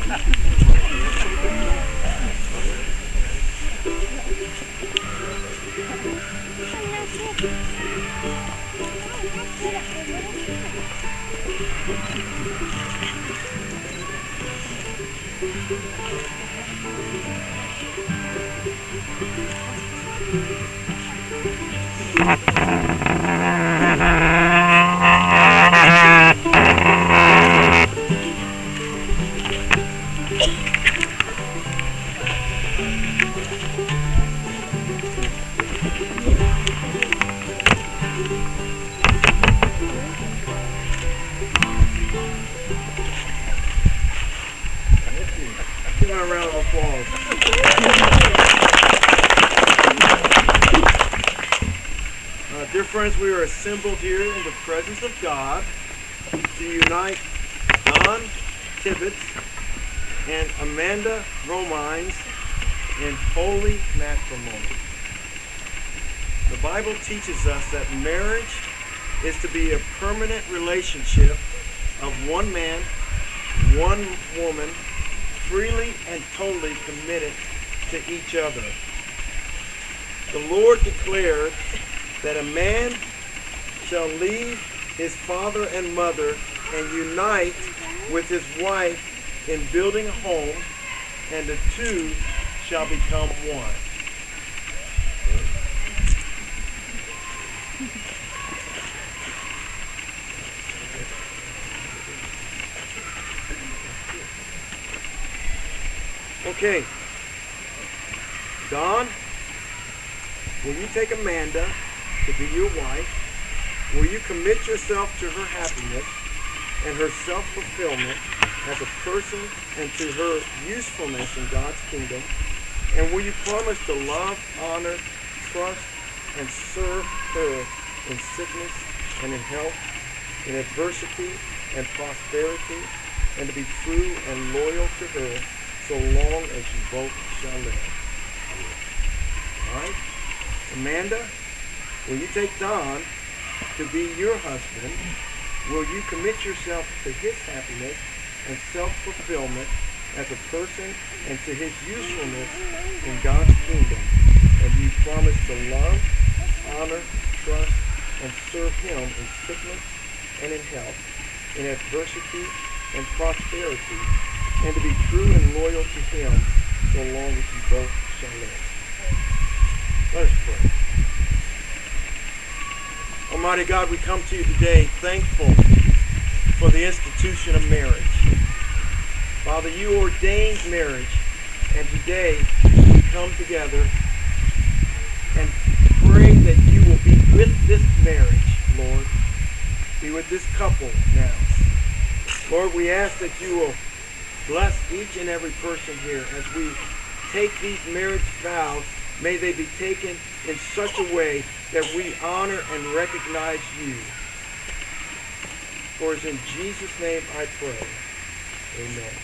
Give him a round of applause. Dear friends, we are assembled here in the presence of God to unite Don Tibbetts and Amanda Romines in holy matrimony. The Bible teaches us that marriage is to be a permanent relationship of one man, one woman, freely and totally committed to each other. The Lord declared that a man shall leave his father and mother and unite with his wife in building a home, and the two shall become one. Okay, Don, will you take Amanda to be your wife? Will you commit yourself to her happiness and her self-fulfillment as a person and to her usefulness in God's kingdom? And will you promise to love, honor, trust, and serve her in sickness and in health, in adversity and prosperity, and to be true and loyal to her so long as you both shall live? All right? Amanda, will you take Don to be your husband? Will you commit yourself to his happiness and self-fulfillment as a person and to his usefulness in God's kingdom? And do you promise to love, honor, trust, and serve him in sickness and in health, in adversity and prosperity, and to be true and loyal to him so long as you both shall live? Let us pray. Almighty God, we come to you today thankful for the institution of marriage. Father, you ordained marriage, and today we come together and pray that you will be with this marriage, Lord. Be with this couple now. Lord, we ask that you will bless each and every person here as we take these marriage vows. May they be taken in such a way that we honor and recognize you. For it's in Jesus' name I pray. Amen.